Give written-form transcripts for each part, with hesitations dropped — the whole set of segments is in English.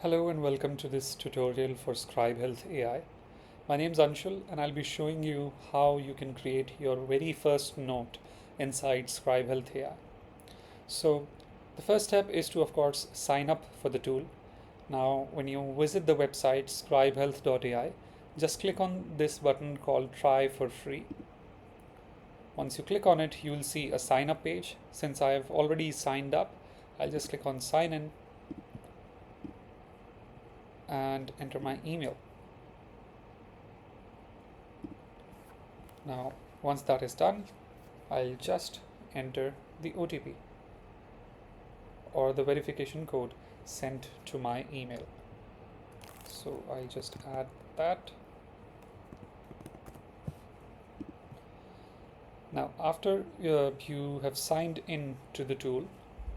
Hello and welcome to this tutorial for Scribe Health AI. My name is Anshul and I'll be showing you how you can create your very first note inside Scribe Health AI. So the first step is to of course sign up for the tool. Now when you visit the website scribehealth.ai, just click on this button called try for free. Once you click on it, you will see a sign up page. Since I have already signed up, I'll just click on sign in and enter my email. Now, once that is done, I'll just enter the OTP or the verification code sent to my email. So I'll just add that. Now, after you have signed in to the tool,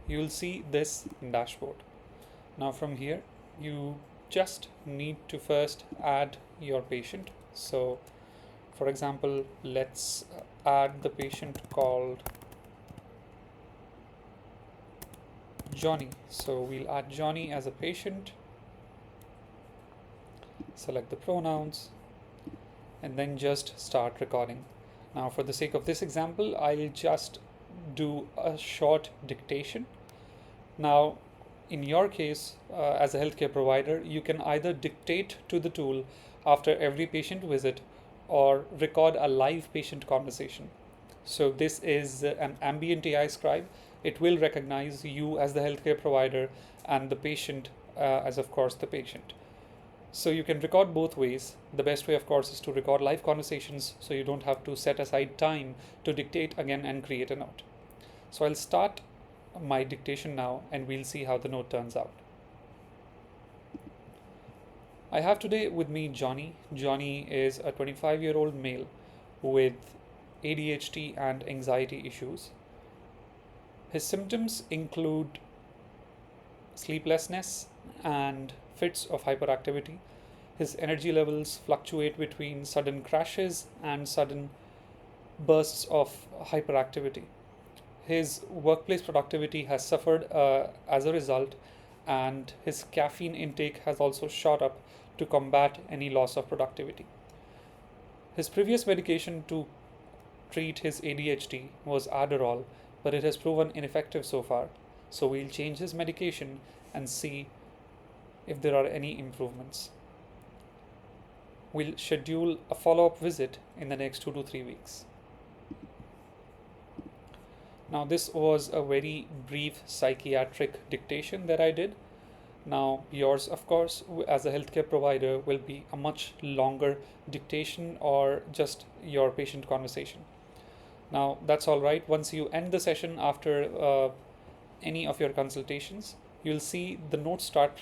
you will see this dashboard. Now from here, you just need to first add your patient. So for example, let's add the patient called Johnny. So we'll add Johnny as a patient, select the pronouns, and then just start recording. Now for the sake of this example, I'll just do a short dictation. Now in your case, as a healthcare provider, you can either dictate to the tool after every patient visit or record a live patient conversation. So this is an ambient AI scribe. It will recognize you as the healthcare provider and the patient as of course the patient. So you can record both ways. The best way of course is to record live conversations so you don't have to set aside time to dictate again and create a note. So I'll start my dictation now and we'll see how the note turns out. I have today with me Johnny. Johnny is a 25-year-old male with ADHD and anxiety issues. His symptoms include sleeplessness and fits of hyperactivity. His energy levels fluctuate between sudden crashes and sudden bursts of hyperactivity. His workplace productivity has suffered as a result, and his caffeine intake has also shot up to combat any loss of productivity. His previous medication to treat his ADHD was Adderall, but it has proven ineffective so far. So we'll change his medication and see if there are any improvements. We'll schedule a follow-up visit in the next 2 to 3 weeks. Now this was a very brief psychiatric dictation that I did. Now yours of course as a healthcare provider will be a much longer dictation or just your patient conversation. Now that's all right. Once you end the session after any of your consultations, you'll see the note start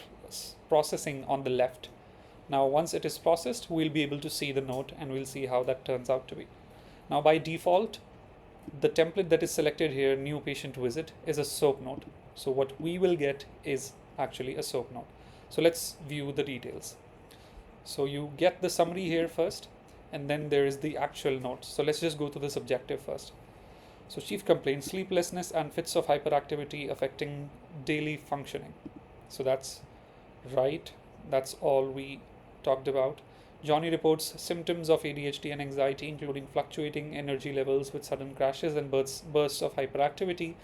processing on the left. Now once it is processed, we'll be able to see the note and we'll see how that turns out to be. Now by default, the template that is selected here, new patient visit, is a SOAP note. So what we will get is actually a SOAP note. So let's view the details. So you get the summary here first, and then there is the actual note. So let's just go to the subjective first. So chief complaint, sleeplessness and fits of hyperactivity affecting daily functioning. So that's right. That's all we talked about. Johnny reports symptoms of ADHD and anxiety, including fluctuating energy levels with sudden crashes and bursts of hyperactivity.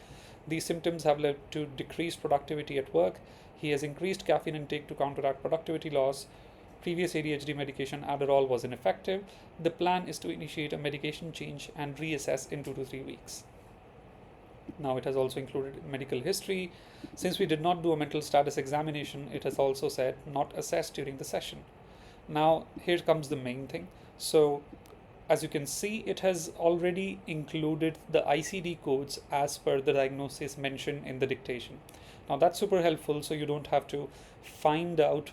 These symptoms have led to decreased productivity at work. He has increased caffeine intake to counteract productivity loss. Previous ADHD medication, Adderall, was ineffective. The plan is to initiate a medication change and reassess in 2 to 3 weeks. Now it has also included medical history. Since we did not do a mental status examination, it has also said not assessed during the session. Now here comes the main thing. So as you can see, it has already included the ICD codes as per the diagnosis mentioned in the dictation. Now that's super helpful, so you don't have to find out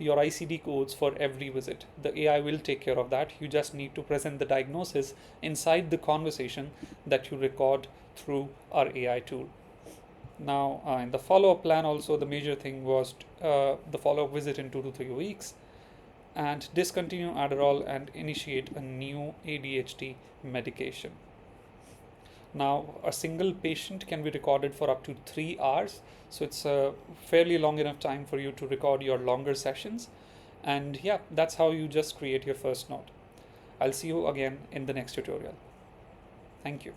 your ICD codes for every visit. The AI will take care of that. You just need to present the diagnosis inside the conversation that you record through our AI tool. Now in the follow-up plan also, the major thing was the follow-up visit in 2 to 3 weeks, and discontinue Adderall and initiate a new ADHD medication. Now, a single patient can be recorded for up to 3 hours, so it's a fairly long enough time for you to record your longer sessions. And yeah, that's how you just create your first note. I'll see you again in the next tutorial. Thank you.